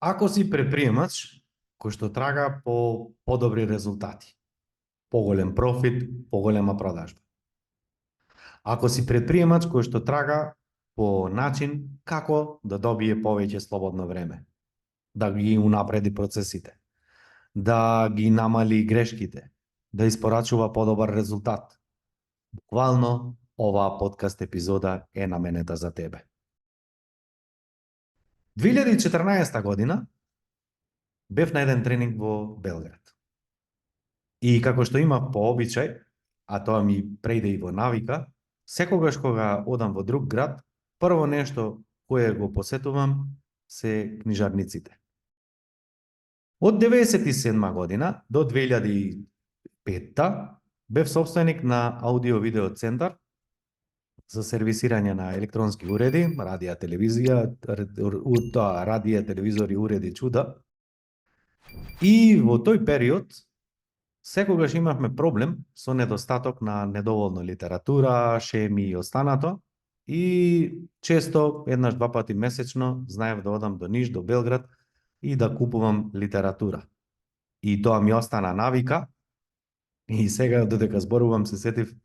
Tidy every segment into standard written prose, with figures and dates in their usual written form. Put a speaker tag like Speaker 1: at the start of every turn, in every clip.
Speaker 1: Ако си предприемач кој што трага по подобри резултати, поголем профит, поголема продажба. Ако си предприемач кој што трага по начин како да добие повеќе слободно време, да ги унапреди процесите, да ги намали грешките, да испорачува подобар резултат. Буквално, оваа подкаст епизода е наменета за тебе. 2014 година бев на еден тренинг во Белград. И како што имав по обичај, а тоа ми прејде и во навика, секогаш кога одам во друг град, прво нешто кое го посетувам се книжарниците. Од 1997 година до 2005 бев собственик на аудио-видео центар за сервисирање на електронски уреди, радија, телевизија, радија, телевизори, уреди, чуда. И во тој период секогаш имавме проблем со недостаток на недоволно литература, шеми и останато. И често, еднаш, два пати месечно, знаев да одам до Ниш, до Белград и да купувам литература. И тоа ми остана навика. И сега, додека зборувам, се сетив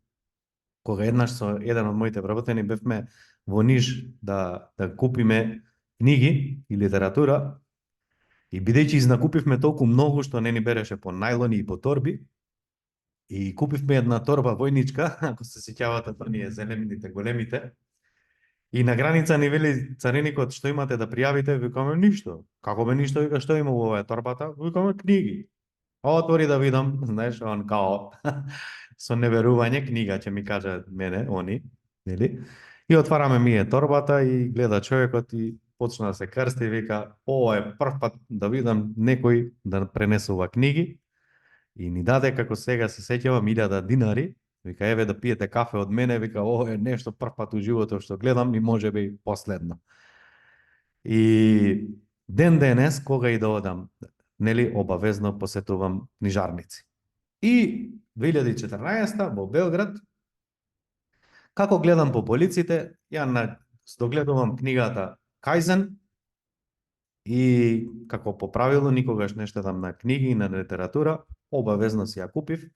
Speaker 1: кога еднаш со еден од моите вработени бевме во Ниш да купиме книги и литература. И бидејќи изнакупивме толку многу што не ни береше по најлони и по торби, и купивме една торба војничка, ако се сеќавате, оние зелените, големите. И на граница ни вели цариникот, што имате да пријавите, викаме ништо. Како бе ништо, вика, што има во оваа торбата? Викаме книги. Отвори да видам, знаеш, он као со неверување, книга ќе ми кажа мене, они, нели? И отвараме ние торбата и гледа човекот и почна да се крсти и вика, ова е прв пат да видам некој да пренесува книги. И ни даде, како сега се сеќавам, 1000 динари. Вика, еве да пиете кафе од мене, вика, ова е нешто прв пат у животот што гледам и можеби последно. И ден денес, кога и да одам, нели, обавезно посетувам книжарници. И 2014 во Белград, како гледам по полиците, ја догледувам книгата Кајзен и како по правило никогаш не штедам на книги и на литература, обавезно си ја купив.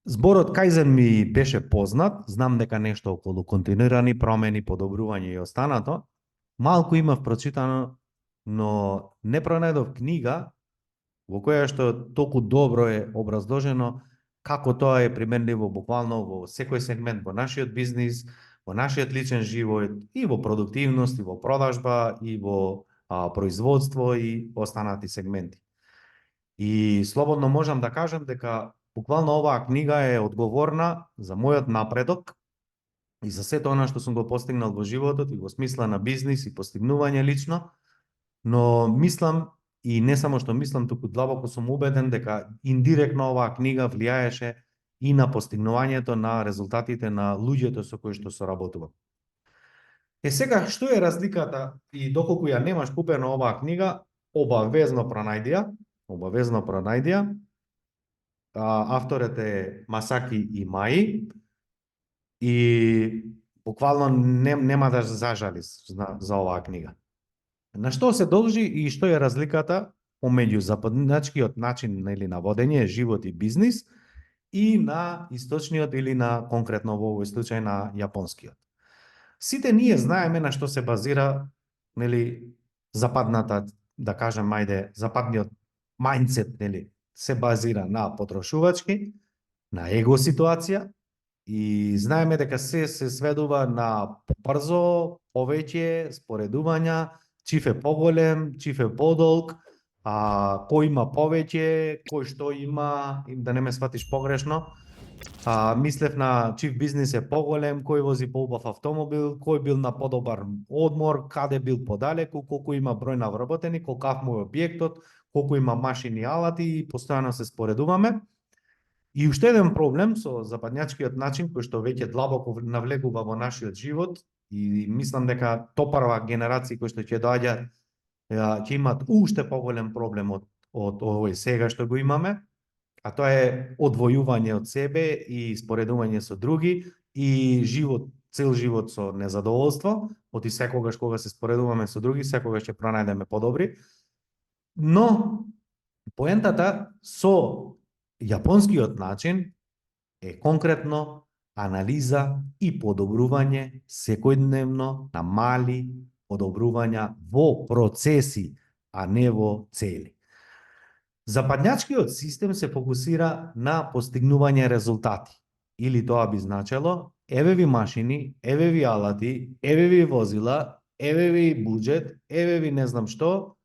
Speaker 1: Зборот Кајзен ми беше познат, знам дека нешто околу континуирани промени, подобрување и останато. Малку имав прочитано, но не пронајдов книга во која што толку добро е образложено како тоа е применливо буквално во секој сегмент во нашиот бизнис, во нашиот личен живот, и во продуктивност, и во продажба, и во производство и останати сегменти. И слободно можам да кажам дека буквално оваа книга е одговорна за мојот напредок и за сето она што сум го постигнал во животот и во смисла на бизнис и постигнување лично, но мислам, и не само што мислам, туку длабоко сум убеден дека индиректно оваа книга влијаеше и на постигнувањето на резултатите на луѓето со кои што соработувам. Сега, што е разликата и доколку ја немаш купено оваа книга, обавезно пронајди. Авторот е Масаки Имаи и буквално нема да зажалиш за оваа книга. На што се должи и што е разликата помеѓу западничкиот начин на водење, живот и бизнис и на источниот или на конкретно во овој случај на јапонскиот. Сите ние знаеме на што се базира западната, да кажем, западниот мајндсет, се базира на потрошувачки, на его ситуација и знаеме дека се сведува на побрзо, повеќе, споредувања, чиф е поголем, чиф е подолг, кој има повеќе, кој што има, да не ме сватиш погрешно. Мислев на чиф бизнис е поголем, кој вози поубав автомобил, кој бил на подобар одмор, каде бил подалеку, колку има број на вработени, колкав му е објектот, колку има машини, алати и постојано се споредуваме. И уште еден проблем со западњачкиот начин кој што веќе длабоко навлегува во нашиот живот и мислам дека топарва генерации кои што ќе доаѓаат ќе имат уште поголем проблем од овој сега што го имаме, тоа е одвојување од себе и споредување со други и живот цел живот со незадоволство, оти секогаш кога се споредуваме со други, секогаш ќе пронајдеме подобри. Но поентата со јапонскиот начин е конкретно анализа и подобрување секојдневно на мали подобрувања во процеси, а не во цели. Западњачкиот систем се фокусира на постигнување резултати. Или тоа би значело, еве ви машини, еве ви алати, еве ви возила, еве ви буџет, еве ви не знам што,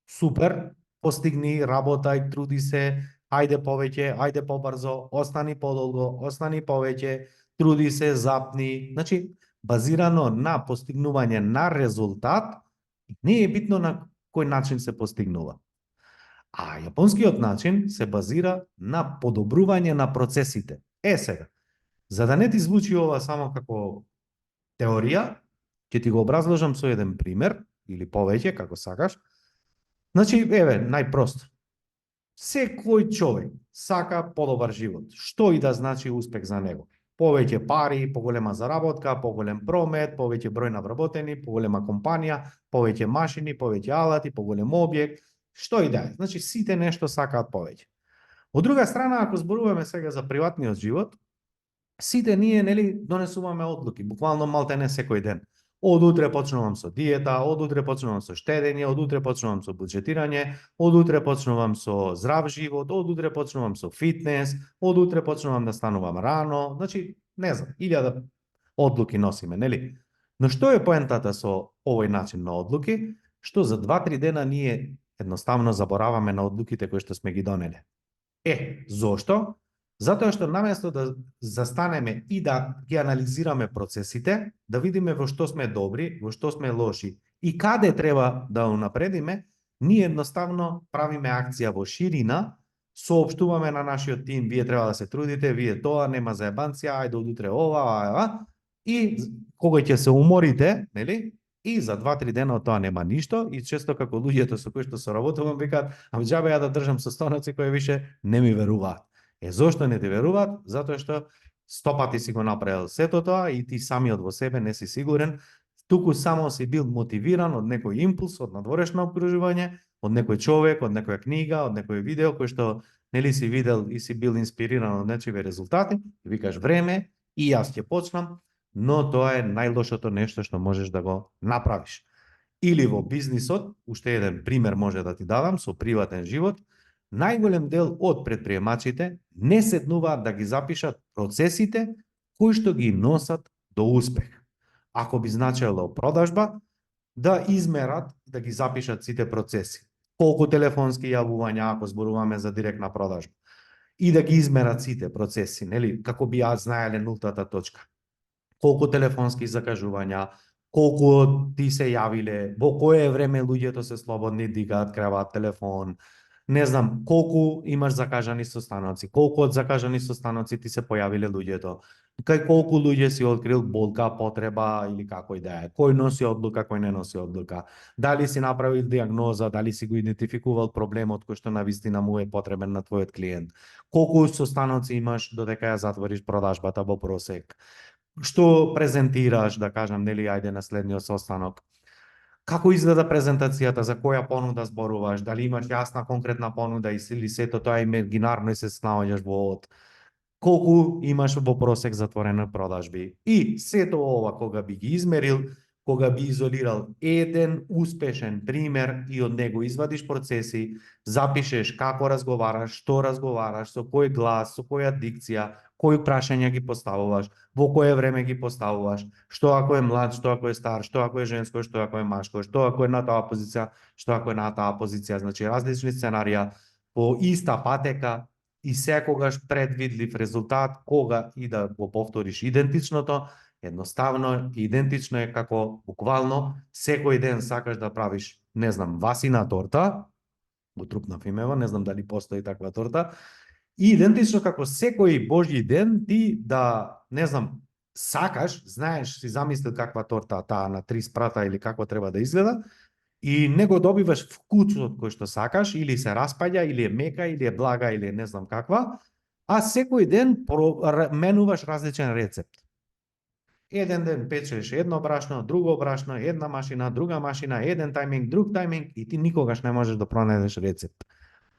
Speaker 1: супер, постигни, работај, труди се, ајде повеќе, ајде побрзо, остани подолго, остани повеќе, труди се, запни. Значи, базирано на постигнување на резултат, не е битно на кој начин се постигнува. А јапонскиот начин се базира на подобрување на процесите. Сега, за да не ти звучи ова само како теорија, ќе ти го образложам со еден пример, или повеќе, како сакаш. Значи, еве, најпросто. Секој човек сака подобар живот. Што и да значи успех за него. Повеќе пари, поголема заработка, поголем промет, повеќе број на вработени, поголема компанија, повеќе машини, повеќе алати, поголем објект, што и да е. Значи, сите нешто сакаат повеќе. Од друга страна, ако зборуваме сега за приватниот живот, сите ние, нели, донесуваме одлуки, буквално малтене секој ден. Од утре почнувам со диета, од утре почнувам со штедење, од утре почнувам со буџетирање, од утре почнувам со здрав живот, од утре почнувам со фитнес, од утре почнувам да станувам рано, значи, не знам, 1000 одлуки носиме, нели? Но што е поентата со овој начин на одлуки? Што за 2-3 дена ние едноставно забораваме на одлуките кои што сме ги донеле. Зошто? Затоа што наместо да застанеме и да ги анализираме процесите, да видиме во што сме добри, во што сме лоши и каде треба да унапредиме, ние едноставно правиме акција во ширина, соопштуваме на нашиот тим, вие треба да се трудите, вие тоа, нема заебанција, ајде од утре ова, и кога ќе се уморите, нели? И за 2-3 дена од тоа нема ништо и често како луѓето со кои што соработувам викаат, ама џабе ја да држам состаноци кои више не ми веруваат. Зошто не ти веруваат? Затоа што 100 пати си го направил сето тоа и ти самиот во себе не си сигурен, туку само си бил мотивиран од некој импулс, од надворешно обкружување, од некој човек, од некоја книга, од некој видео кој што нели си видел и си бил инспириран од нечиви резултати, и викаш време и јас ќе почнам, но тоа е најлошото нешто што можеш да го направиш. Или во бизнисот, уште еден пример може да ти дадам со приватен живот, најголем дел од предприемачите не седнуваат да ги запишат процесите кои што ги носат до успех. Ако би значело продажба, да измерат, да ги запишат сите процеси. Колку телефонски јавувања, ако зборуваме за директна продажба. И да ги измерат сите процеси, нели, како би ја знаеле нултата точка. Колку телефонски закажувања, колку ти се јавиле, во кое време луѓето се слободни, дигаат, креваат телефон, не знам, колку имаш закажани состаноци, колку од закажани состаноци ти се појавиле луѓето, кај колку луѓе си открил болка, потреба или како и да е, кој носи одлука, кој не носи одлука, дали си направил диагноза, дали си го идентификувал проблемот кој што навистина му е потребен на твојот клиент, колку состаноци имаш додека ја затвориш продажбата во просек, што презентираш, да кажам, нели, ајде на следниот состанок. Како изгледа презентацијата, за која понуда зборуваш, дали имаш јасна конкретна понуда или сето тоа имагинарно и се снаоѓаш во од. Колку имаш во просек затворени продажби. И сето ова кога би ги измерил, кога би изолирал еден успешен пример и од него извадиш процеси, запишеш како разговараш, што разговараш, со кој глас, со која дикција, кои прашања ги поставуваш, во кое време ги поставуваш, што ако е млад, што ако е стар, што ако е женско, што ако е машко, што ако е на таа позиција, што ако е на таа позиција, значи различни сценарија по иста патека и секогаш предвидлив резултат, кога и да го повториш идентичното, едноставно идентично е како буквално секој ден сакаш да правиш, не знам, васина торта, го трупнав имево, не знам дали постои таква торта, и идентично како секој божји ден ти да, не знам, сакаш, знаеш, си замислил каква торта таа на 3 спрата или како треба да изгледа, и не го добиваш вкусот кој што сакаш, или се распаѓа, или е мека, или е блага, или е не знам каква, а секој ден менуваш различен рецепт. Еден ден печеш едно брашно, друго брашно, една машина, друга машина, еден тајминг, друг тајминг и ти никогаш не можеш да пронајдеш рецепт.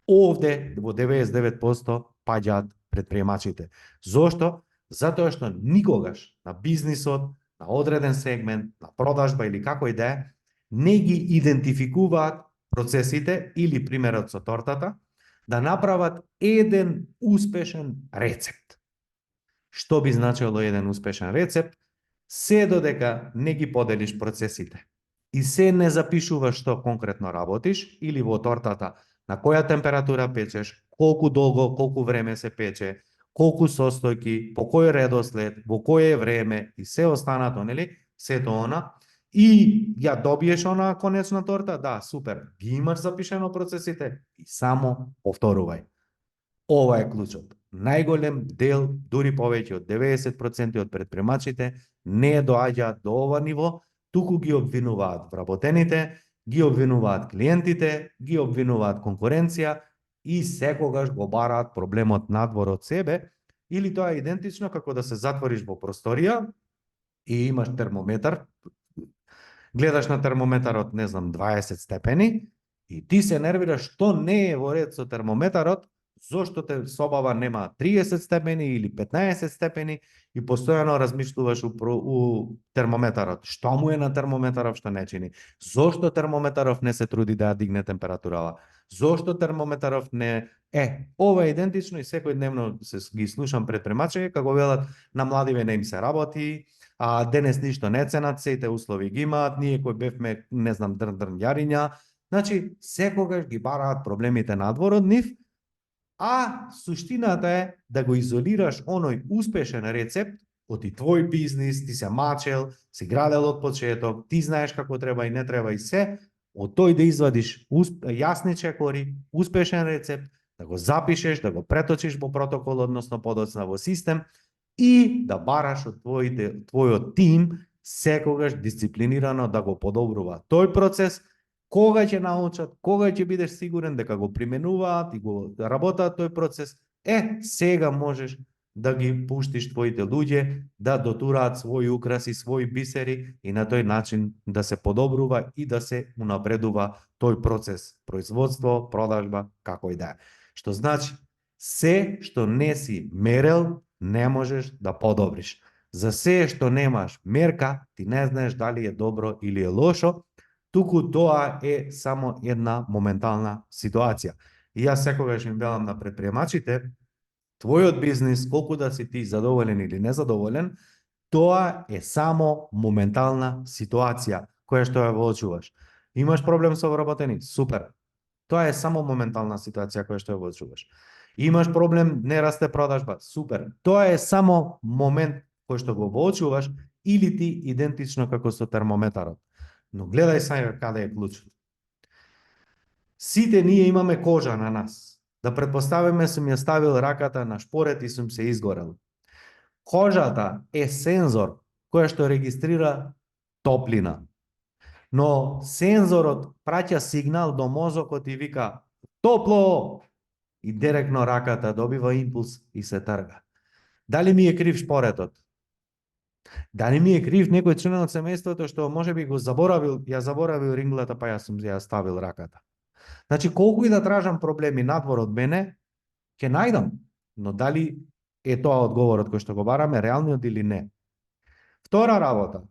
Speaker 1: Овде во 99% паѓаат предприемачите. Зошто? Затоа што никогаш на бизнисот, на одреден сегмент, на продажба или како и да е, не ги идентификуваат процесите или примерот со тортата, да направат еден успешен рецепт. Што би значило еден успешен рецепт? Се додека не ги поделиш процесите и се не запишуваш што конкретно работиш или во тортата на која температура печеш, колку долго, колку време се пече, колку состојки, по кој редослед, во кое време и се останато, нели? Сето она. И ја добиеш она конечна торта, да, супер, ги имаш запишено процесите и само повторувај. Ова е клучот. Најголем дел, дури повеќе од 90% од предприемачите не доаѓаат до ова ниво, туку ги обвинуваат вработените, ги обвинуваат клиентите, ги обвинуваат конкуренција и секогаш го бараат проблемот надвор од себе, или тоа е идентично како да се затвориш во просторија и имаш термометар, гледаш на термометарот, не знам, 20 степени и ти се нервираш што не е во ред со термометарот, зошто те собава нема 30 степени или 15 степени и постојано размишлуваш у термометарот. Што му е на термометаров што не чини? Зошто термометаров не се труди да ја дигне температурава? Зошто термометаров не... ова е идентично и секојдневно ги слушам предпремачење како велат на младиве не им се работи, а денес ништо не ценат, сите услови ги имаат, ние кои бевме, не знам, дрн јариња. Значи, секогаш ги бараат проблемите надвор од нив, а суштината е да го изолираш оној успешен рецепт од и твој бизнис, ти се мачел, си градел од почеток, ти знаеш како треба и не треба и се, од тој да извадиш јасни чекори, успешен рецепт, да го запишеш, да го преточиш во протокол, односно подоцна во систем и да бараш од твојот тим секогаш дисциплинирано да го подобрува тој процес. Кога ќе научат, кога ќе бидеш сигурен дека го применуваат и го работаат тој процес, сега можеш да ги пуштиш твоите луѓе да дотураат своји украси, своји бисери и на тој начин да се подобрува и да се унапредува тој процес, производство, продажба, како и да е. Што значи, се што не си мерел, не можеш да подобриш. За се што немаш мерка, ти не знаеш дали е добро или е лошо, туку тоа е само една моментална ситуација. И јас секогаш им велам на предприемачите, твојот бизнис, колку да си ти задоволен или незадоволен, тоа е само моментална ситуација која што ја воочуваш. Имаш проблем со вработени? Супер. Тоа е само моментална ситуација која што ја воочуваш. Имаш проблем, не расте продажба? Супер. Тоа е само момент кој што го воочуваш или ти идентично како со термометарот. Но гледај сега каде е клучот. Сите ние имаме кожа на нас. Да предпоставиме сум ја ставил раката на шпорет и сум се изгорел. Кожата е сензор која што регистрира топлина. Но сензорот праќа сигнал до мозокот и вика топло и директно раката добива импулс и се трга. Дали ми е крив шпоретот? Дали ми е крив некој член од семејството што можеби го заборавил, ја заборавил ринглата, па јас сум ја ставил раката. Значи, колку и да тражам проблеми надвор од мене, ќе најдам, но дали е тоа одговорот кој што го бараме, реалниот или не. Втора работа,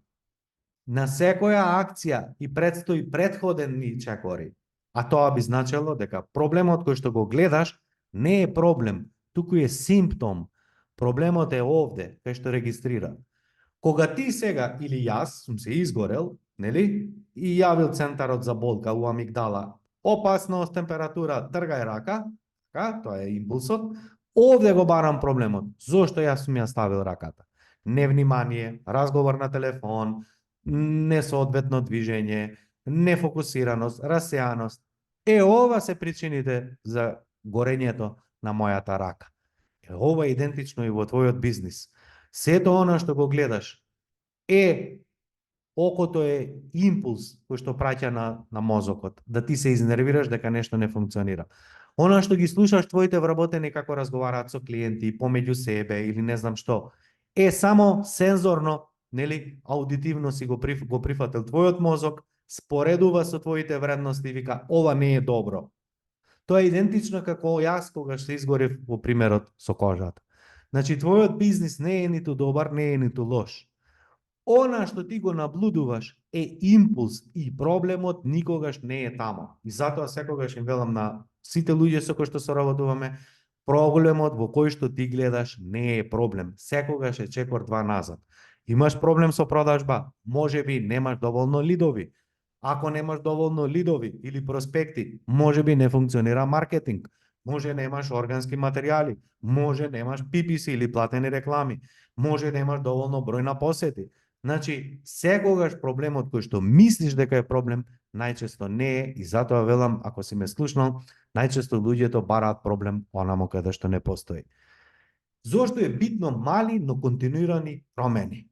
Speaker 1: на секоја акција и предстои предходени чекори, а тоа би значело дека проблемот кој што го гледаш не е проблем, туку е симптом. Проблемот е овде, кај што регистрира. Кога ти сега или јас сум се изгорел, нели, и јавил центарот за болка у амигдала, опасност, температура, тргај рака, тоа е импулсот, овде го барам проблемот. Зошто јас сум ја ставил раката? Невнимание, разговор на телефон, несоодветно движење, нефокусираност, расеаност. Ова се причините за горењето на мојата рака. Ова е идентично и во твојот бизнис. Сето она што го гледаш окото е импулс кој што праќа на мозокот, да ти се изнервираш дека нешто не функционира. Она што ги слушаш твоите вработени како разговараат со клиенти, помеѓу себе или не знам што, е само сензорно нели, аудитивно си го прифатил твојот мозок, споредува со твоите вредности и вика, ова не е добро. Тоа е идентично како јас кога се изгорев во примерот со кожата. Значи, твојот бизнис не е ниту добар, не е ниту лош. Она што ти го наблудуваш е импулс и проблемот никогаш не е тамо. И затоа секогаш им велам на сите луѓе со кои што соработуваме, проблемот во кој што ти гледаш не е проблем. Секогаш е чекор два назад. Имаш проблем со продажба, можеби немаш доволно лидови. Ако немаш доволно лидови или проспекти, можеби не функционира маркетинг. Може немаш органски материјали, може немаш PPC или платени реклами, може немаш доволно број на посети. Значи, секогаш проблемот кој што мислиш дека е проблем, најчесто не е, и затоа велам, ако си ме слушнал, најчесто луѓето бараат проблем онамо каде што не постои. Зошто е битно мали, но континуирани промени?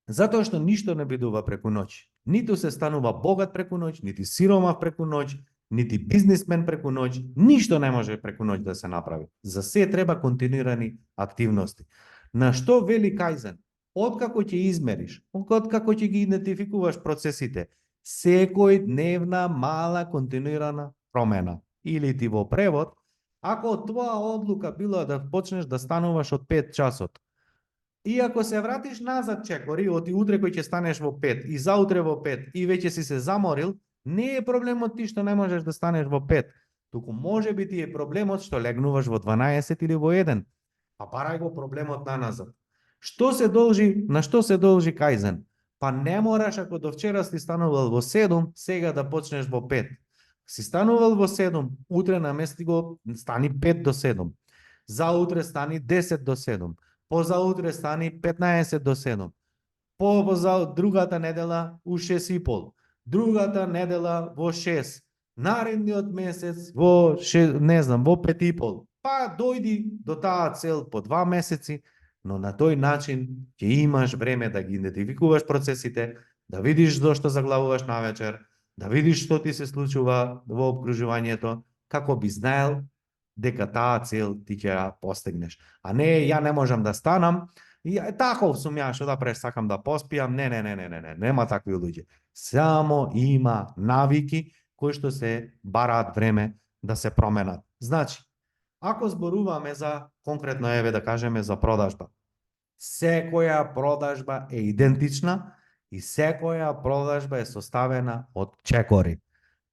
Speaker 1: Затоа што ништо не бидува преку ноќ. Ниту се станува богат преку ноќ, нити сиромав преку ноќ, нити бизнисмен преку ноќ, ништо не може преку ноќ да се направи. За се треба континуирани активности. На што вели Кајзен? Откако ќе измериш, откако ќе ги идентификуваш процесите, секој дневна мала континуирана промена. Или ти во превод, ако твоја одлука била да почнеш да стануваш од 5 часот, и ако се вратиш назад чекори, оти утре кој ќе станеш во 5 и заутре во 5 и веќе си се заморил, не е проблемот ти што не можеш да станеш во 5, туку може би ти е проблемот што легнуваш во 12 или во 1. А барај го проблемот на назад. Што се должи, на што се должи Кајзен? Па не мораш ако до вчера си станувал во 7, сега да почнеш во 5. Си станувал во 7, утре намести го стани 5 до 7. Заутре стани 10 до 7. Позаутре стани 15 до 7. За другата недела у 6,5. Другата недела во 6. Наредниот месец во 6, не знам, во 5,5. Па дојди до таа цел по 2 месеци, но на тој начин ќе имаш време да ги идентификуваш процесите, да видиш зошто заглавуваш навечер, да видиш што ти се случува во обкружувањето, како би знаел дека таа цел ти ќе ја постигнеш. А не, ја не можам да станам, и таков сум ја, што да преш, сакам да поспијам, не, нема такви луѓе. Само има навики кои што се бараат време да се променат. Значи, ако зборуваме за, конкретно еве да кажеме за продажба, секоја продажба е идентична и секоја продажба е составена од чекори.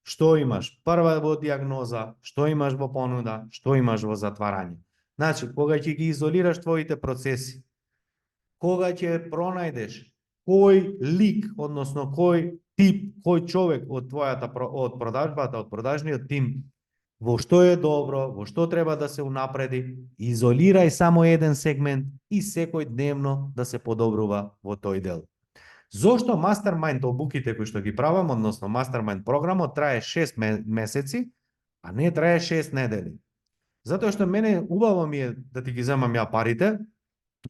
Speaker 1: Што имаш прва во диагноза, што имаш во понуда, што имаш во затварање. Значи, кога ќе ги изолираш твоите процеси, кога ќе пронајдеш кој лик, односно кој тип, кој човек од од продажбата, од продажниот тим, во што е добро, во што треба да се унапреди, изолирај само еден сегмент и секој дневно да се подобрува во тој дел. Зошто Mastermind обуките кои што ги правам, односно Mastermind програмот трае 6 месеци, а не трае 6 недели? Затоа што мене убаво ми е да ти ги земам ја парите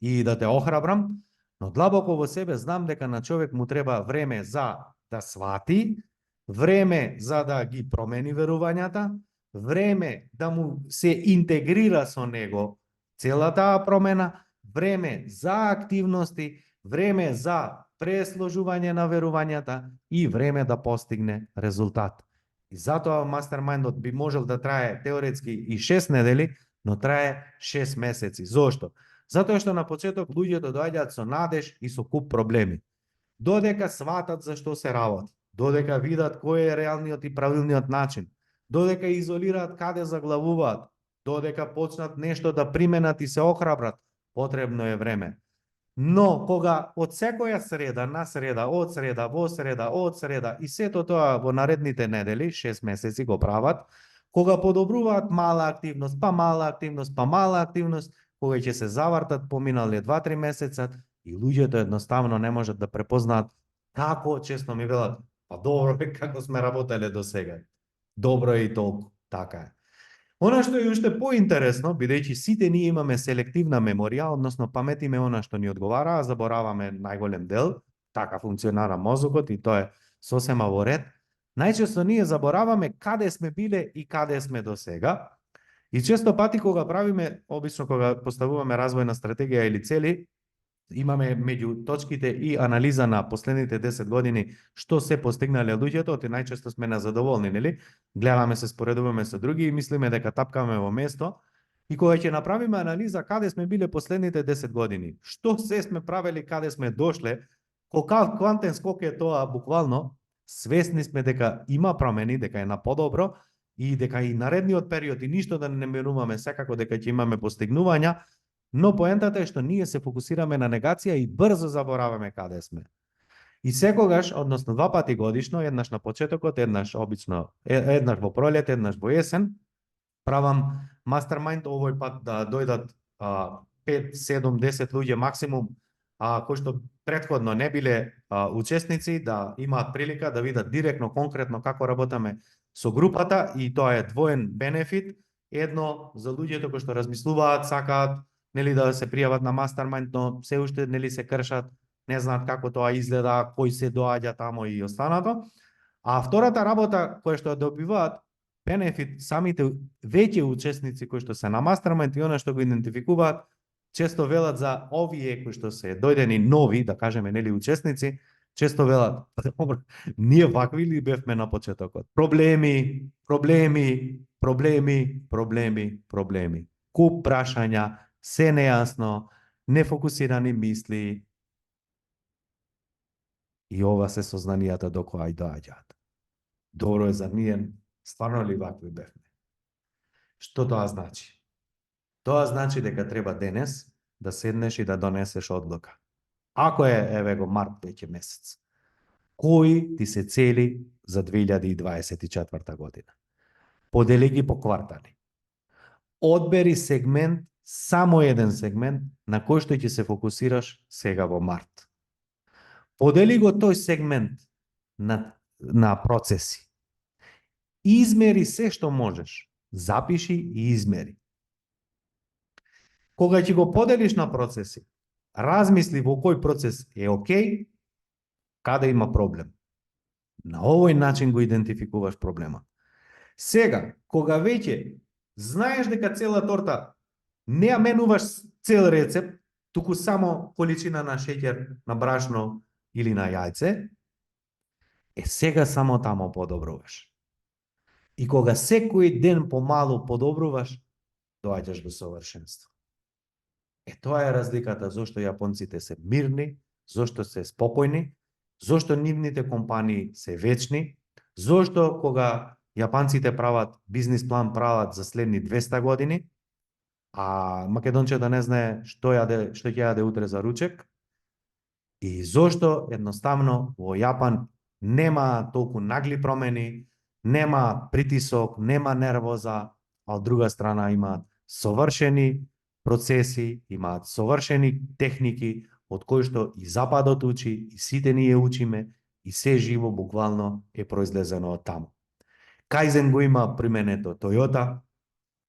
Speaker 1: и да те охрабрам, но длабоко во себе знам дека на човек му треба време за да свати, време за да ги промени верувањата, време да му се интегрира со него целата таа промена, време за активности, време за пресложување на верувањата и време да постигне резултат. И затоа Мастермајндот би можел да трае теоретски и 6 недели, но трае 6 месеци. Зошто? Затоа што на почеток луѓето доаѓаат со надеж и со куп проблеми. Додека сватат за што се работи, додека видат кој е реалниот и правилниот начин, додека изолираат каде заглавуваат, додека почнат нешто да применат и се охрабрат, потребно е време. Но кога од секоја среда на среда, од среда во среда, од среда и сето тоа во наредните недели, 6 месеци го прават, кога подобруваат мала активност, па мала активност, па мала активност, кога ќе се завртат поминале 2-3 месеца и луѓето едноставно не можат да препознаат како, честно ми велат, па добро е како сме работеле до сега. Добро е и толку, така е. Она што е уште поинтересно, бидејќи сите ние имаме селективна меморија, односно паметиме она што ни одговара, а забораваме најголем дел, така функционира мозокот и тоа е сосема во ред. Најчесто ние забораваме каде сме биле и каде сме до сега. И често пати кога правиме, обично кога поставуваме развојна стратегија или цели, имаме меѓу точките и анализа на последните 10 години што се постигнале луѓето, ти најчесто сме незадоволни, нели? Гледаме се, споредуваме со други и мислиме дека тапкаме во место. И кога ќе направиме анализа каде сме биле последните 10 години, што се сме правели, каде сме дошле, колку квантен скок е тоа буквално, свесни сме дека има промени, дека е на подобро и дека и наредниот период и ништо да не менуваме, секако дека ќе имаме постигнувања, но поентата е што ние се фокусираме на негација и брзо забораваме каде сме. И секогаш, односно два пати годишно, еднаш на почетокот, еднаш обично, еднаш во пролет, еднаш во есен, правам мастермајнд, овој пат да дојдат 5, 7, 10 луѓе максимум, кои што претходно не биле учесници, да имаат прилика да видат директно, конкретно како работаме со групата, и тоа е двоен бенефит. Едно за луѓето кои што размислуваат, сакаат нели да се пријават на мастермајнд, но се уште нели се кршат, не знаат како тоа изгледа, кој се доаѓа тамо и останато. А втората работа која што добиваат бенефит самите веќе учесници кои што се на мастермајнд и она што го идентификуваат, често велат за овие кои што се дојдени нови, да кажеме, нели учесници, често велат, добро, ние вакви ли бевме на почетокот? Проблеми, проблеми, проблеми, проблеми, проблеми. Куп прашања, се нејасно, нефокусирани мисли. И ова се сознанијата до која и доаѓаат. Добро е за ние, стварно ли вакви бевме? Што тоа значи? Тоа значи дека треба денес да седнеш и да донесеш одлука. Ако е, еве го, март веќе месец, кои ти се цели за 2024 година? Подели ги по квартали. Одбери сегмент, само еден сегмент, на кој што ќе се фокусираш сега во март. Подели го тој сегмент на процеси. Измери се што можеш. Запиши и измери. Кога ќе го поделиш на процеси, размисли во кој процес е окей, каде има проблем. На овој начин го идентификуваш проблема. Сега, кога веќе знаеш дека цела торта не ја менуваш цел рецепт, туку само количина на шеќер, на брашно или на јајце, сега само тамо подобруваш. И кога секој ден помалу подобруваш, доаѓаш до совршенство. Тоа е разликата зошто јапонците се мирни, зошто се спокојни, зошто нивните компании се вечни, зошто кога јапанците прават бизнис план прават за следни 200 години, а македончето не знае што ќе јаде утре за ручек, и зошто едноставно во Јапан нема толку нагли промени, нема притисок, нема нервоза, а од друга страна имаат совршени процеси, имаат совршени техники, од кои што и Западот учи, и сите ние учиме, и се живо буквално е произлезено од таму. Кајзен го има применето Toyota,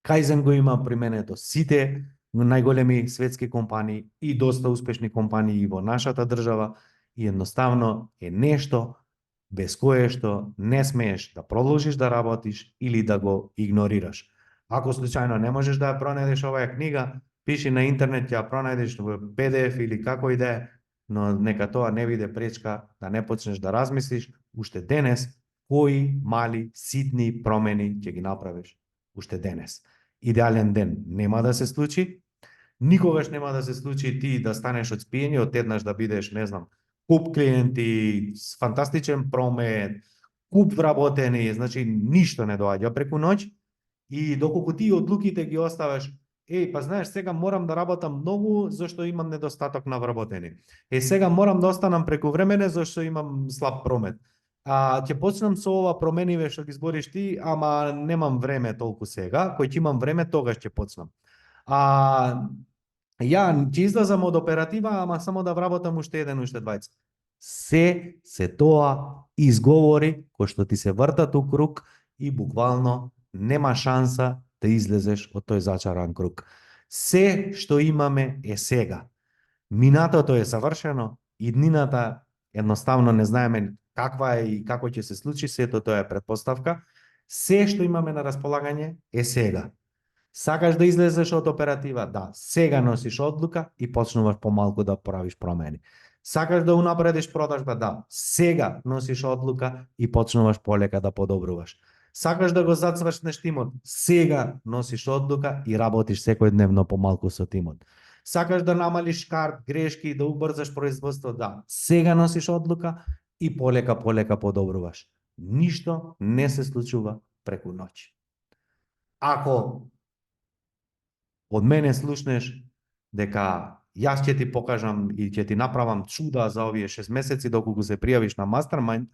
Speaker 1: Кајзен го има применето сите најголеми светски компании и доста успешни компании и во нашата држава, и едноставно е нешто без кое што не смееш да продолжиш да работиш или да го игнорираш. Ако случајно не можеш да ја пронајдеш оваа книга, пиши на интернет, ќе ја пронајдеш во PDF или како и да е, но нека тоа не биде пречка да не почнеш да размислиш уште денес кои мали, ситни промени ќе ги направиш уште денес. Идеален ден нема да се случи, никогаш нема да се случи ти да станеш од спиени, од еднаш да бидеш, не знам, куп клиенти, фантастичен промет, куп вработени, значи ништо не доаѓа преку ноќ, и доколку ти одлуките ги оставаш, па знаеш, сега морам да работам многу зашто имам недостаток на вработени. Сега морам да останам преку времене зашто имам слаб промет. Ќе почнам со ова промениве што ги збориш ти, ама немам време толку сега, кој ќе имам време тогаш ќе почнам. Ја ќе излазам од оператива, ама само да вработам уште еден, уште двајца. Се тоа изговори кои што ти се вртат у круг и буквално нема шанса да излезеш од тој зачаран круг. Се што имаме е сега. Минатото е завршено, иднината едноставно не знаеме каква е и како ќе се случи, сето тоа е претпоставка. Се што имаме на располагање е сега. Сакаш да излезеш од оператива? Да, сега носиш одлука и почнуваш помалку да правиш промени. Сакаш да унапредиш продажба? Да, сега носиш одлука и почнуваш полека да подобруваш. Сакаш да го зацвршнеш тимот? Сега носиш одлука и работиш секојдневно помалку со тимот. Сакаш да намалиш карт, грешки и да убрзаш производство? Да, сега носиш одлука и полека подобруваш. Ништо не се случува преку ноќ. Ако од мене слушнеш дека јас ќе ти покажам и ќе ти направам чуда за овие 6 месеци доколку се пријавиш на Mastermind,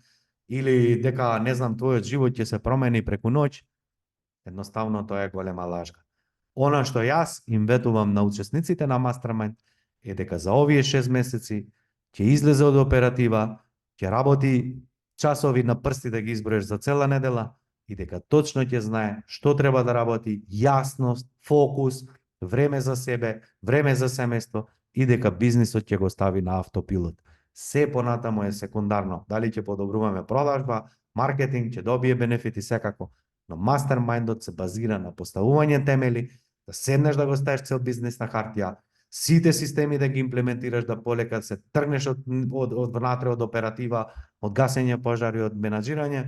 Speaker 1: или дека, не знам, твојот живот ќе се промени преку ноќ, едноставно тоа е голема лажга. Она што јас им ветувам на учесниците на Mastermind е дека за овие 6 месеци ќе излезе од оператива, ќе работи часови на прсти да ги изброеш за цела недела и дека точно ќе знае што треба да работи, јасност, фокус, време за себе, време за семејство и дека бизнисот ќе го стави на автопилот. Се понатаму е секундарно. Дали ќе подобруваме продажба, маркетинг, ќе добие бенефити секако, но мастермајндот се базира на поставување темели, да седнеш да го ставиш цел бизнис на хартија, сите системи да ги имплементираш, да полека се тргнеш од внатре од оператива, од гасење пожари, од менаџирање,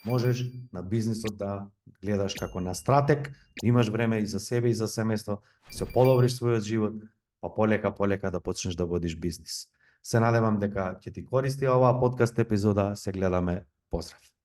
Speaker 1: можеш на бизнисот да гледаш како на стратег, да имаш време и за себе и за семејство, да се подобриш својот живот, па полека да почнеш да водиш бизнис. Се надевам дека ќе ти користи оваа подкаст епизода, се гледаме, поздрав.